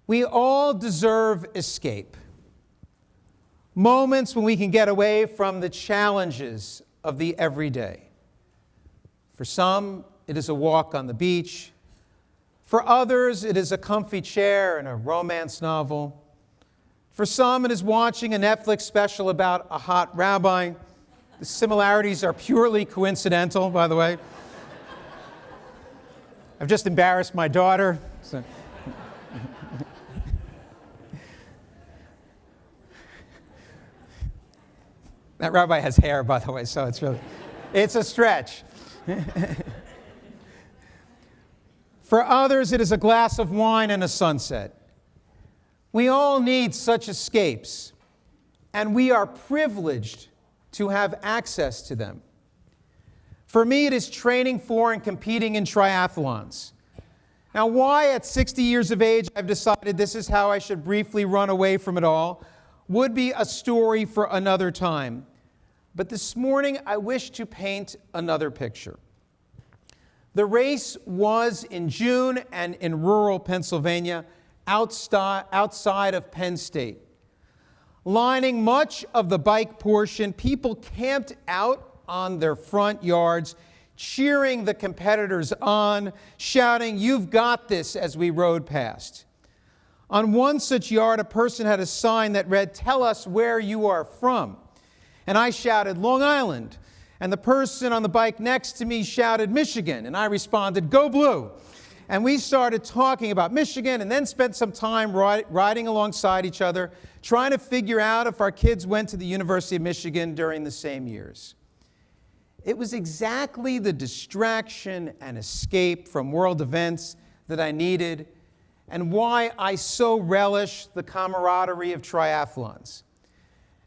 We all deserve escape. Moments when we can get away from the challenges of the everyday. For some, it is a walk on the beach. For others, it is a comfy chair and a romance novel. For some, it is watching a Netflix special about a hot rabbi. The similarities are purely coincidental, by the way. I've just embarrassed my daughter. So. That rabbi has hair, by the way, so it's a stretch. For others, it is a glass of wine and a sunset. We all need such escapes, and we are privileged to have access to them. For me, it is training for and competing in triathlons. Now, why at 60 years of age I've decided this is how I should briefly run away from it all would be a story for another time. But this morning, I wish to paint another picture. The race was in June and in rural Pennsylvania, outside of Penn State. Lining much of the bike portion, people camped out on their front yards, cheering the competitors on, shouting, "You've got this," as we rode past. On one such yard, a person had a sign that read, "Tell us where you are from." And I shouted, "Long Island." And the person on the bike next to me shouted, "Michigan." And I responded, "Go Blue." And we started talking about Michigan and then spent some time riding alongside each other, trying to figure out if our kids went to the University of Michigan during the same years. It was exactly the distraction and escape from world events that I needed, and why I so relish the camaraderie of triathlons.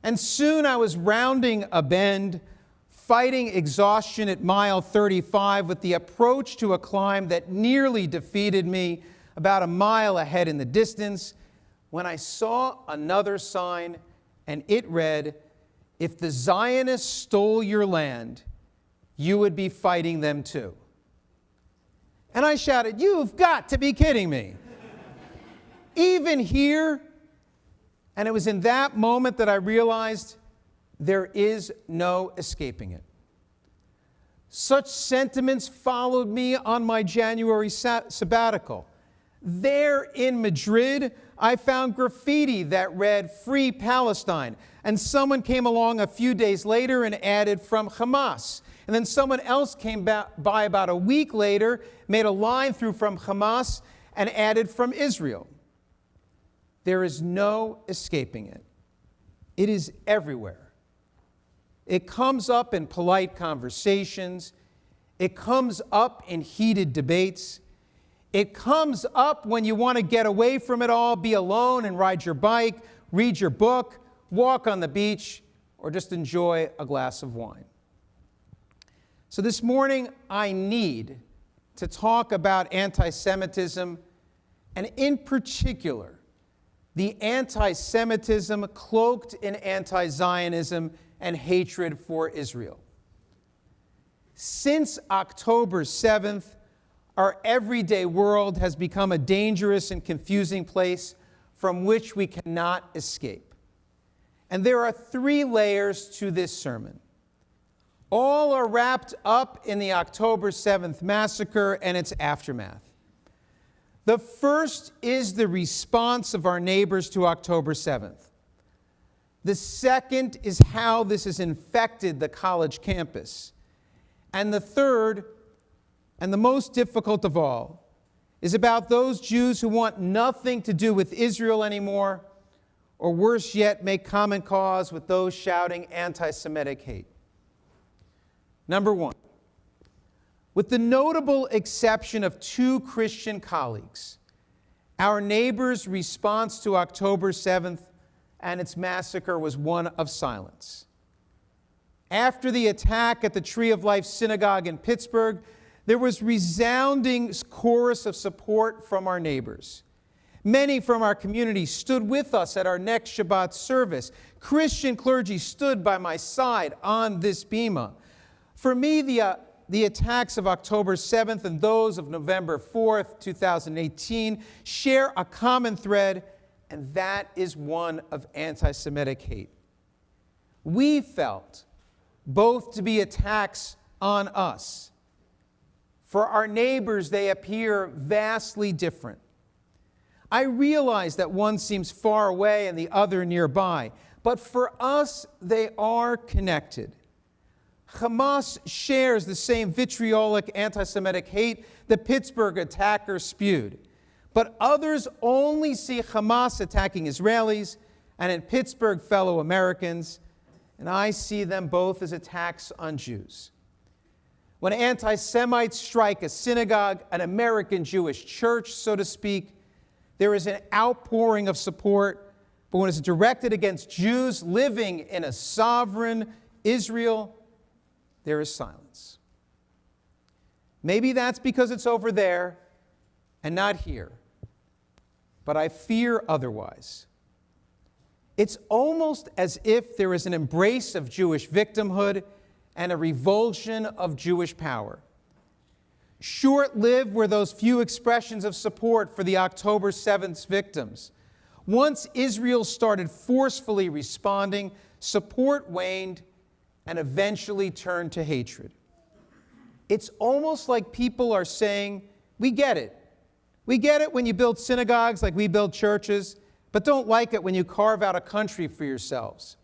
And soon I was rounding a bend, fighting exhaustion at mile 35 with the approach to a climb that nearly defeated me about a mile ahead in the distance, when I saw another sign, and it read, "If the Zionists stole your land, you would be fighting them too." And I shouted, "You've got to be kidding me." Even here. And it was in that moment that I realized there is no escaping it. Such sentiments followed me on my January sabbatical. There in Madrid, I found graffiti that read, "Free Palestine." And someone came along a few days later and added, "From Hamas." And then someone else came by about a week later, made a line through "From Hamas" and added, "From Israel." There is no escaping it. It is everywhere. It comes up in polite conversations. It comes up in heated debates. It comes up when you want to get away from it all, be alone and ride your bike, read your book, walk on the beach, or just enjoy a glass of wine. So this morning, I need to talk about anti-Semitism, and in particular, the anti-Semitism cloaked in anti-Zionism and hatred for Israel. Since October 7th, our everyday world has become a dangerous and confusing place from which we cannot escape. And there are three layers to this sermon. All are wrapped up in the October 7th massacre and its aftermath. The first is the response of our neighbors to October 7th. The second is how this has infected the college campus. And the third, and the most difficult of all, is about those Jews who want nothing to do with Israel anymore, or worse yet, make common cause with those shouting anti-Semitic hate. Number one, with the notable exception of two Christian colleagues, our neighbors' response to October 7th and its massacre was one of silence. After the attack at the Tree of Life Synagogue in Pittsburgh, there was resounding chorus of support from our neighbors. Many from our community stood with us at our next Shabbat service. Christian clergy stood by my side on this bima. For me, the attacks of October 7th and those of November 4th, 2018 share a common thread, and that is one of anti-Semitic hate. We felt both to be attacks on us. For our neighbors, they appear vastly different. I realize that one seems far away and the other nearby, but for us, they are connected. Hamas shares the same vitriolic anti-Semitic hate the Pittsburgh attackers spewed, but others only see Hamas attacking Israelis and in Pittsburgh fellow Americans, and I see them both as attacks on Jews. When anti-Semites strike a synagogue, an American Jewish church, so to speak, there is an outpouring of support, but when it's directed against Jews living in a sovereign Israel, there is silence. Maybe that's because it's over there and not here, but I fear otherwise. It's almost as if there is an embrace of Jewish victimhood and a revulsion of Jewish power. Short-lived were those few expressions of support for the October 7th victims. Once Israel started forcefully responding, support waned and eventually turned to hatred. It's almost like people are saying, we get it. We get it when you build synagogues like we build churches, but don't like it when you carve out a country for yourselves.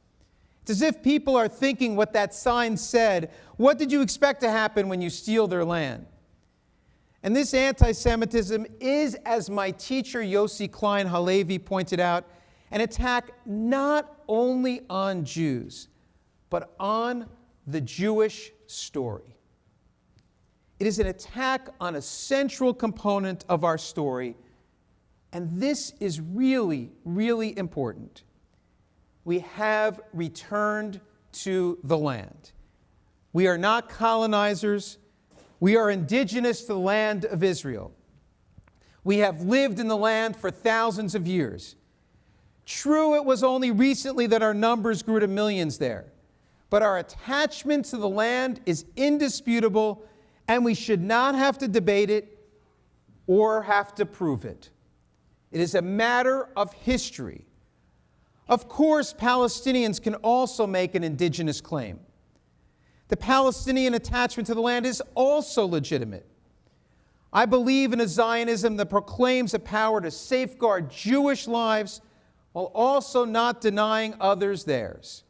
It's as if people are thinking what that sign said, what did you expect to happen when you steal their land? And this anti-Semitism is, as my teacher Yossi Klein Halevi pointed out, an attack not only on Jews, but on the Jewish story. It is an attack on a central component of our story, and this is really, really important. We have returned to the land. We are not colonizers. We are indigenous to the land of Israel. We have lived in the land for thousands of years. True, it was only recently that our numbers grew to millions there, but our attachment to the land is indisputable, and we should not have to debate it or have to prove it. It is a matter of history. Of course, Palestinians can also make an indigenous claim. The Palestinian attachment to the land is also legitimate. I believe in a Zionism that proclaims a power to safeguard Jewish lives while also not denying others theirs.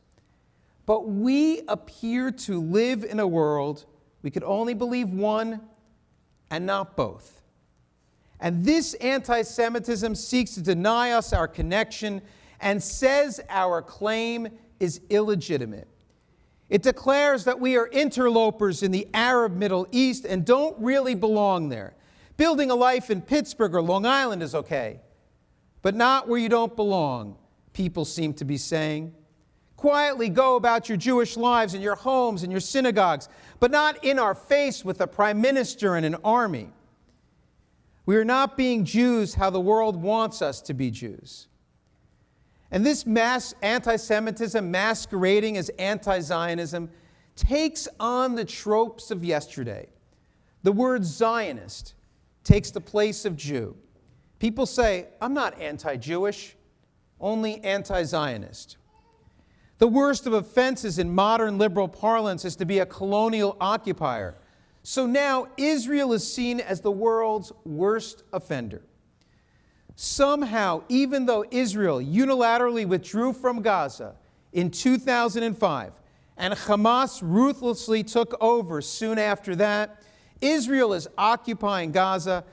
But we appear to live in a world we could only believe one and not both. And this anti-Semitism seeks to deny us our connection and says our claim is illegitimate. It declares that we are interlopers in the Arab Middle East and don't really belong there. Building a life in Pittsburgh or Long Island is okay, but not where you don't belong, people seem to be saying. Quietly go about your Jewish lives in your homes and your synagogues, but not in our face with a prime minister and an army. We are not being Jews how the world wants us to be Jews. And this mass anti-Semitism masquerading as anti-Zionism takes on the tropes of yesterday. The word Zionist takes the place of Jew. People say, I'm not anti-Jewish, only anti-Zionist. The worst of offenses in modern liberal parlance is to be a colonial occupier. So now Israel is seen as the world's worst offender. Somehow, even though Israel unilaterally withdrew from Gaza in 2005 and Hamas ruthlessly took over soon after that, Israel is occupying Gaza,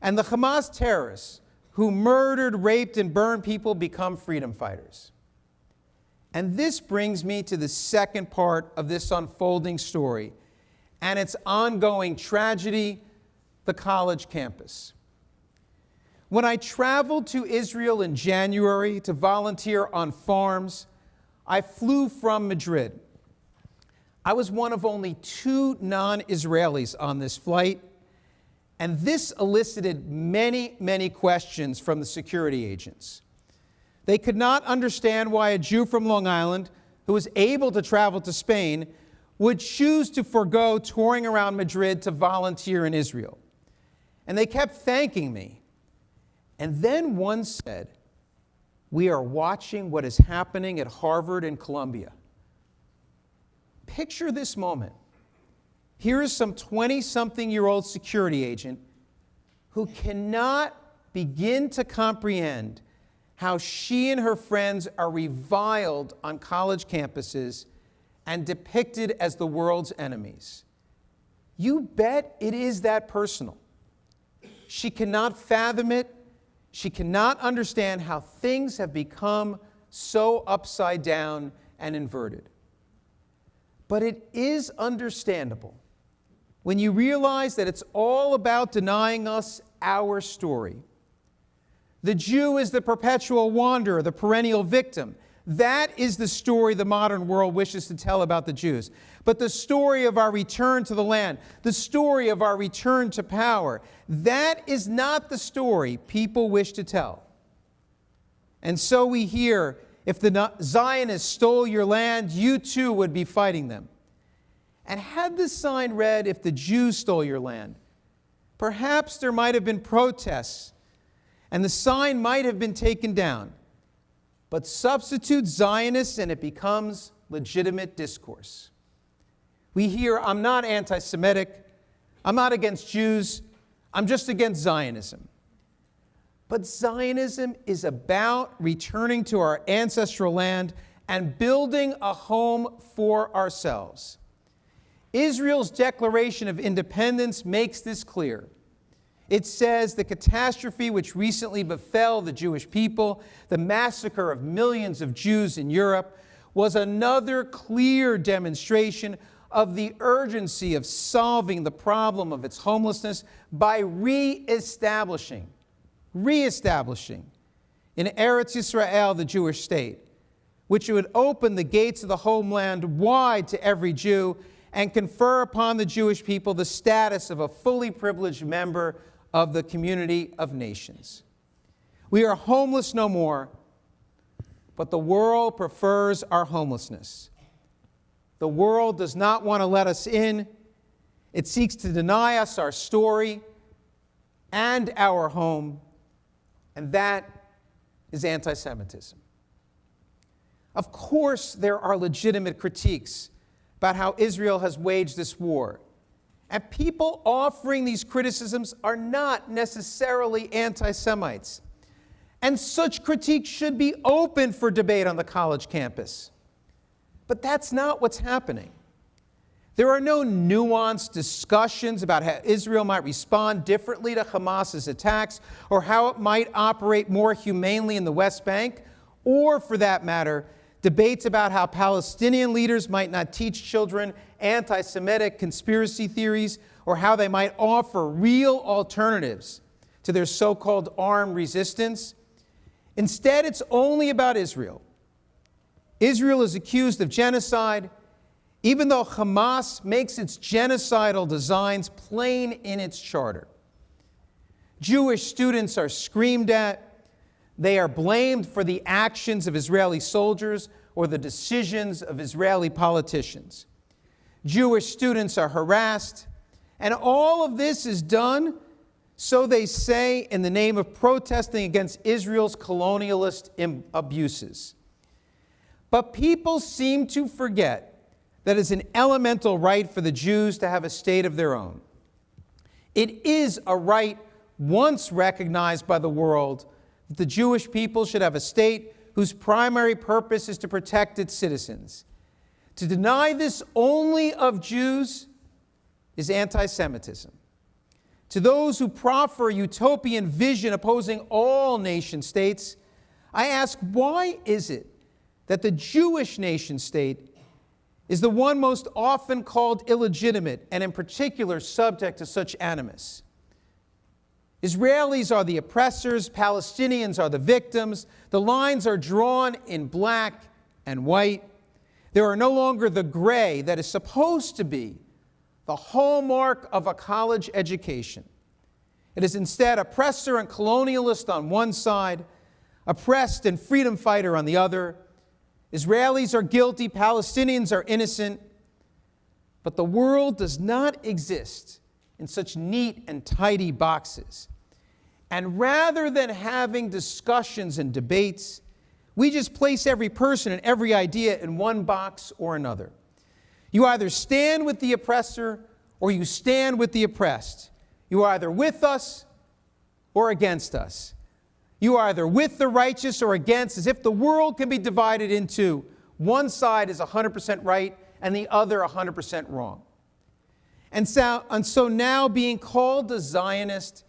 and the Hamas terrorists who murdered, raped, and burned people become freedom fighters. And this brings me to the second part of this unfolding story and its ongoing tragedy, the college campus. When I traveled to Israel in January to volunteer on farms, I flew from Madrid. I was one of only 2 non-Israelis on this flight, and this elicited many, many questions from the security agents. They could not understand why a Jew from Long Island, who was able to travel to Spain, would choose to forego touring around Madrid to volunteer in Israel. And they kept thanking me. And then one said, "We are watching what is happening at Harvard and Columbia." Picture this moment. Here is some 20-something-year-old security agent who cannot begin to comprehend how she and her friends are reviled on college campuses and depicted as the world's enemies. You bet it is that personal. She cannot fathom it. She cannot understand how things have become so upside down and inverted. But it is understandable when you realize that it's all about denying us our story. The Jew is the perpetual wanderer, the perennial victim. That is the story the modern world wishes to tell about the Jews. But the story of our return to the land, the story of our return to power, that is not the story people wish to tell. And so we hear, if the Zionists stole your land, you too would be fighting them. And had the sign read, "If the Jews stole your land," perhaps there might have been protests, and the sign might have been taken down. But substitute Zionists, and it becomes legitimate discourse. We hear, "I'm not anti-Semitic. I'm not against Jews. I'm just against Zionism." But Zionism is about returning to our ancestral land and building a home for ourselves. Israel's Declaration of Independence makes this clear. It says the catastrophe which recently befell the Jewish people, the massacre of millions of Jews in Europe, was another clear demonstration of the urgency of solving the problem of its homelessness by reestablishing in Eretz Yisrael the Jewish state, which would open the gates of the homeland wide to every Jew and confer upon the Jewish people the status of a fully privileged member of the community of nations. We are homeless no more, but the world prefers our homelessness. The world does not want to let us in. It seeks to deny us our story and our home, and that is anti-Semitism. Of course, there are legitimate critiques about how Israel has waged this war. And people offering these criticisms are not necessarily anti-Semites. And such critiques should be open for debate on the college campus. But that's not what's happening. There are no nuanced discussions about how Israel might respond differently to Hamas's attacks, or how it might operate more humanely in the West Bank, or, for that matter, debates about how Palestinian leaders might not teach children anti-Semitic conspiracy theories, or how they might offer real alternatives to their so-called armed resistance. Instead, it's only about Israel. Israel is accused of genocide, even though Hamas makes its genocidal designs plain in its charter. Jewish students are screamed at. They are blamed for the actions of Israeli soldiers or the decisions of Israeli politicians. Jewish students are harassed, and all of this is done, so they say, in the name of protesting against Israel's colonialist abuses. But people seem to forget that it's an elemental right for the Jews to have a state of their own. It is a right once recognized by the world that the Jewish people should have a state whose primary purpose is to protect its citizens. To deny this only of Jews is anti-Semitism. To those who proffer a utopian vision opposing all nation states, I ask, why is it that the Jewish nation state is the one most often called illegitimate and in particular subject to such animus? Israelis are the oppressors, Palestinians are the victims. The lines are drawn in black and white. There are no longer the gray that is supposed to be the hallmark of a college education. It is instead oppressor and colonialist on one side, oppressed and freedom fighter on the other. Israelis are guilty, Palestinians are innocent. But the world does not exist in such neat and tidy boxes. And rather than having discussions and debates, we just place every person and every idea in one box or another. You either stand with the oppressor or you stand with the oppressed. You are either with us or against us. You are either with the righteous or against, as if the world can be divided into one side is 100% right and the other 100% wrong. And so now being called a Zionist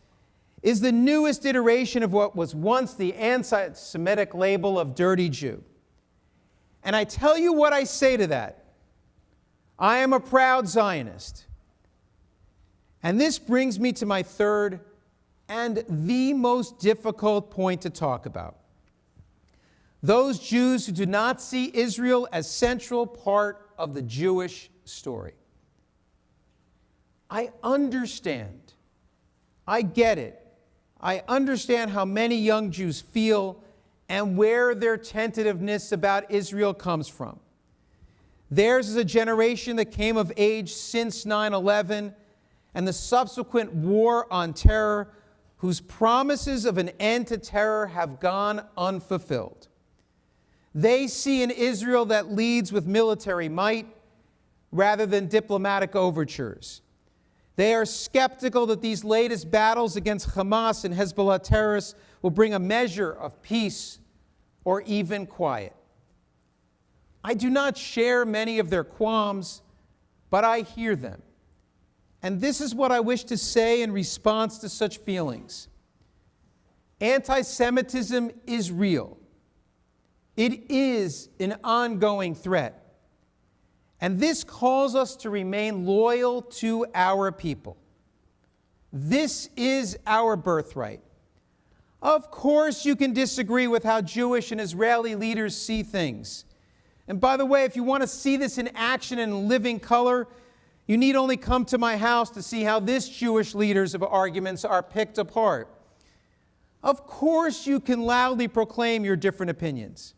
is the newest iteration of what was once the anti-Semitic label of dirty Jew. And I tell you what I say to that. I am a proud Zionist. And this brings me to my third and the most difficult point to talk about. Those Jews who do not see Israel as central part of the Jewish story. I understand. I get it. I understand how many young Jews feel and where their tentativeness about Israel comes from. Theirs is a generation that came of age since 9/11 and the subsequent war on terror, whose promises of an end to terror have gone unfulfilled. They see an Israel that leads with military might rather than diplomatic overtures. They are skeptical that these latest battles against Hamas and Hezbollah terrorists will bring a measure of peace or even quiet. I do not share many of their qualms, but I hear them. And this is what I wish to say in response to such feelings. Anti-Semitism is real. It is an ongoing threat. And this calls us to remain loyal to our people. This is our birthright. Of course, you can disagree with how Jewish and Israeli leaders see things. And by the way, if you want to see this in action and in living color, you need only come to my house to see how this Jewish leaders' arguments are picked apart. Of course, you can loudly proclaim your different opinions.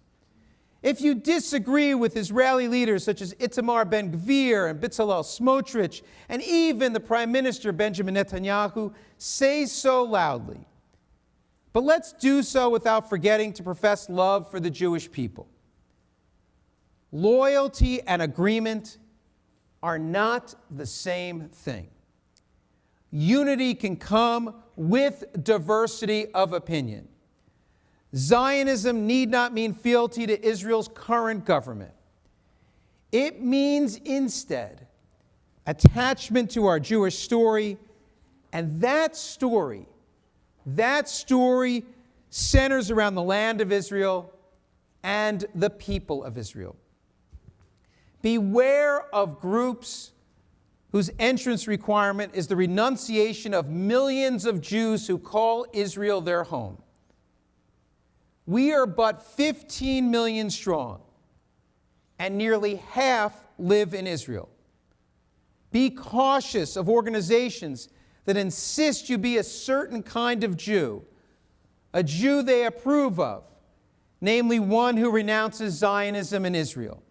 If you disagree with Israeli leaders such as Itamar Ben-Gvir and Bezalel Smotrich, and even the Prime Minister Benjamin Netanyahu, say so loudly. But let's do so without forgetting to profess love for the Jewish people. Loyalty and agreement are not the same thing. Unity can come with diversity of opinion. Zionism need not mean fealty to Israel's current government. It means instead attachment to our Jewish story, and that story centers around the land of Israel and the people of Israel. Beware of groups whose entrance requirement is the renunciation of millions of Jews who call Israel their home. We are but 15 million strong, and nearly half live in Israel. Be cautious of organizations that insist you be a certain kind of Jew, a Jew they approve of, namely one who renounces Zionism and Israel.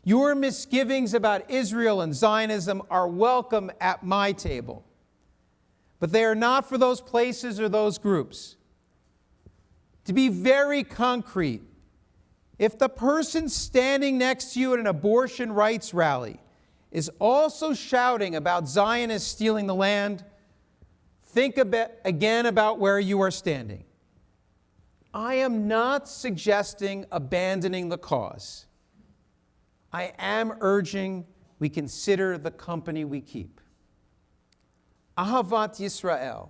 Your misgivings about Israel and Zionism are welcome at my table, but they are not for those places or those groups. To be very concrete, if the person standing next to you at an abortion rights rally is also shouting about Zionists stealing the land, think again about where you are standing. I am not suggesting abandoning the cause. I am urging we consider the company we keep. Ahavat Yisrael,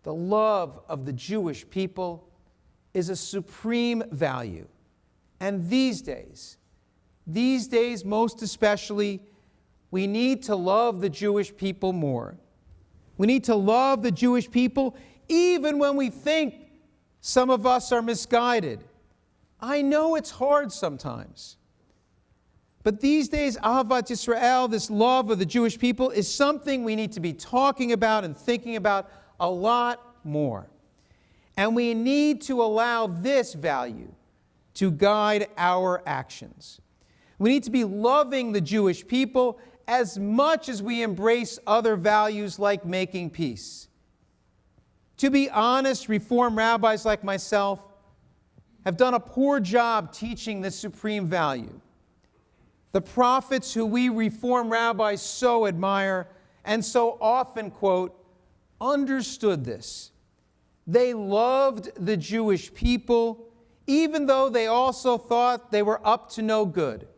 the love of the Jewish people, is a supreme value. And these days most especially, we need to love the Jewish people more. We need to love the Jewish people even when we think some of us are misguided. I know it's hard sometimes. But these days, Ahavat Yisrael, this love of the Jewish people, is something we need to be talking about and thinking about a lot more. And we need to allow this value to guide our actions. We need to be loving the Jewish people as much as we embrace other values like making peace. To be honest, Reform rabbis like myself have done a poor job teaching this supreme value. The prophets who we Reform rabbis so admire and so often quote understood this. They loved the Jewish people, even though they also thought they were up to no good.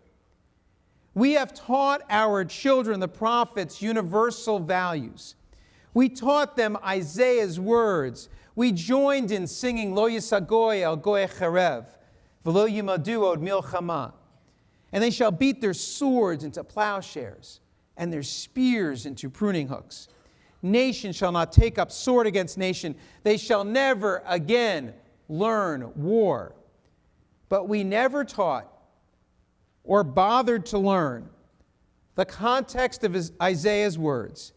We have taught our children, the prophets, universal values. We taught them Isaiah's words. We joined in singing Lo Yisagoy el Goy Cherev, V'lo Yimadu od Milchama. And they shall beat their swords into plowshares, and their spears into pruning hooks. Nation shall not take up sword against nation. They shall never again learn war. But we never taught or bothered to learn the context of Isaiah's words.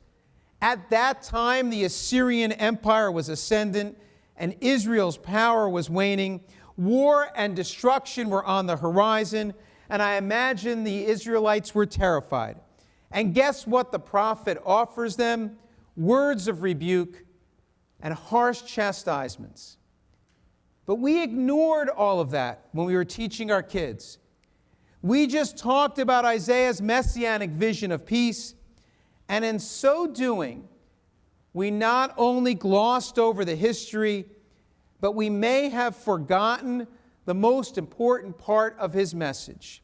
At that time, the Assyrian Empire was ascendant, and Israel's power was waning. War and destruction were on the horizon, and I imagine the Israelites were terrified. And guess what the prophet offers them? Words of rebuke and harsh chastisements. But we ignored all of that when we were teaching our kids. We just talked about Isaiah's messianic vision of peace, and in so doing, we not only glossed over the history, but we may have forgotten the most important part of his message.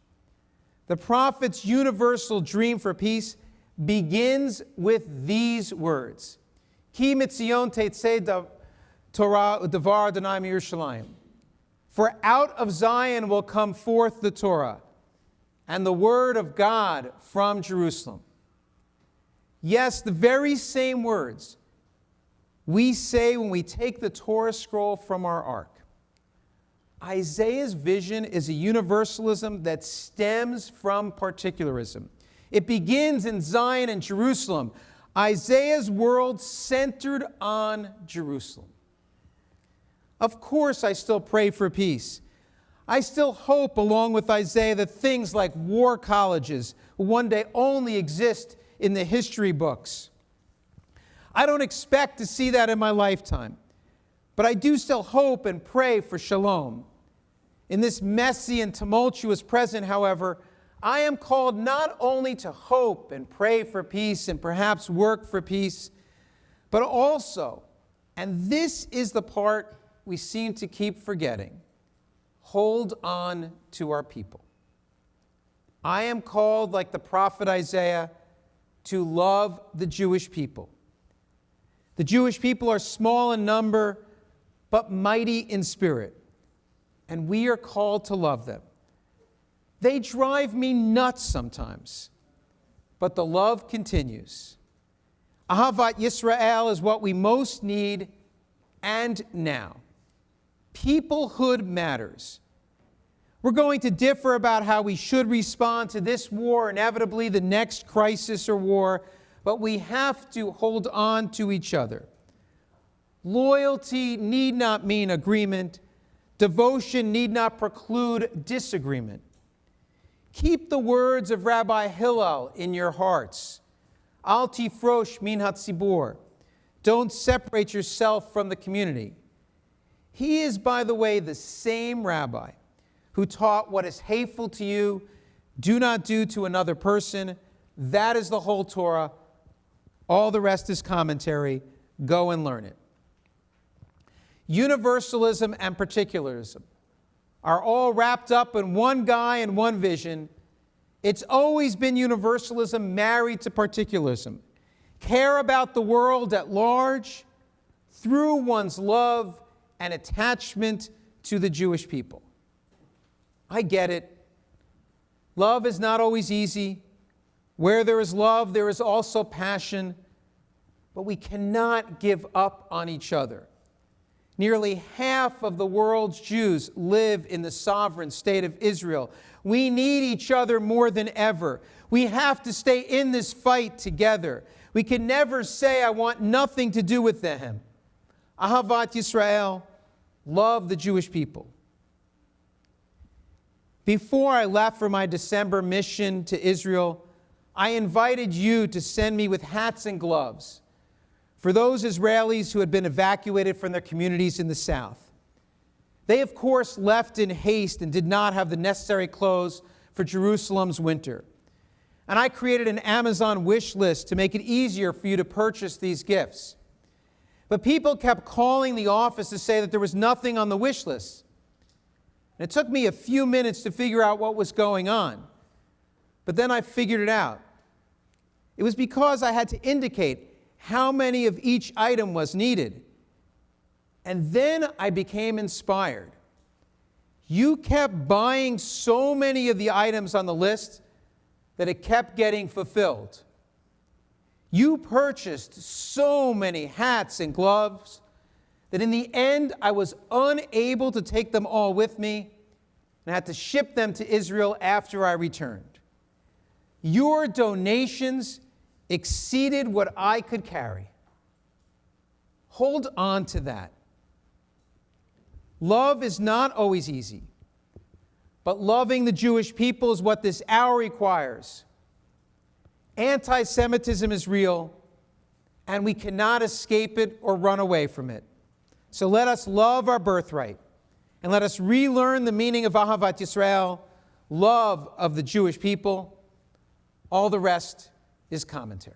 The prophet's universal dream for peace begins with these words: Ki mitzion tetzeh Torah u'davar Adonai miYerushalayim. For out of Zion will come forth the Torah and the word of God from Jerusalem. Yes, the very same words we say when we take the Torah scroll from our ark. Isaiah's vision is a universalism that stems from particularism. It begins in Zion and Jerusalem. Isaiah's world centered on Jerusalem. Of course, I still pray for peace. I still hope, along with Isaiah, that things like war colleges will one day only exist in the history books. I don't expect to see that in my lifetime, but I do still hope and pray for shalom. In this messy and tumultuous present, however, I am called not only to hope and pray for peace and perhaps work for peace, but also, and this is the part we seem to keep forgetting, hold on to our people. I am called, like the prophet Isaiah, to love the Jewish people. The Jewish people are small in number, but mighty in spirit, and we are called to love them. They drive me nuts sometimes, but the love continues. Ahavat Yisrael is what we most need, and now. Peoplehood matters. We're going to differ about how we should respond to this war, inevitably the next crisis or war, but we have to hold on to each other. Loyalty need not mean agreement. Devotion need not preclude disagreement. Keep the words of Rabbi Hillel in your hearts. Al tifrosh min hatzibur. Don't separate yourself from the community. He is, by the way, the same rabbi who taught what is hateful to you, do not do to another person. That is the whole Torah. All the rest is commentary. Go and learn it. Universalism and particularism are all wrapped up in one guy and one vision. It's always been universalism married to particularism. Care about the world at large through one's love and attachment to the Jewish people. I get it. Love is not always easy. Where there is love, there is also passion. But we cannot give up on each other. Nearly half of the world's Jews live in the sovereign state of Israel. We need each other more than ever. We have to stay in this fight together. We can never say, I want nothing to do with them. Ahavat Yisrael, love the Jewish people. Before I left for my December mission to Israel, I invited you to send me with hats and gloves for those Israelis who had been evacuated from their communities in the south. They, of course, left in haste and did not have the necessary clothes for Jerusalem's winter. And I created an Amazon wish list to make it easier for you to purchase these gifts. But people kept calling the office to say that there was nothing on the wish list. And it took me a few minutes to figure out what was going on. But then I figured it out. It was because I had to indicate how many of each item was needed. And then I became inspired. You kept buying so many of the items on the list that it kept getting fulfilled. You purchased so many hats and gloves that in the end I was unable to take them all with me and had to ship them to Israel after I returned. Your donations exceeded what I could carry. Hold on to that. Love is not always easy, but loving the Jewish people is what this hour requires. Anti-Semitism is real, and we cannot escape it or run away from it. So let us love our birthright, and let us relearn the meaning of Ahavat Yisrael, love of the Jewish people. All the rest is commentary.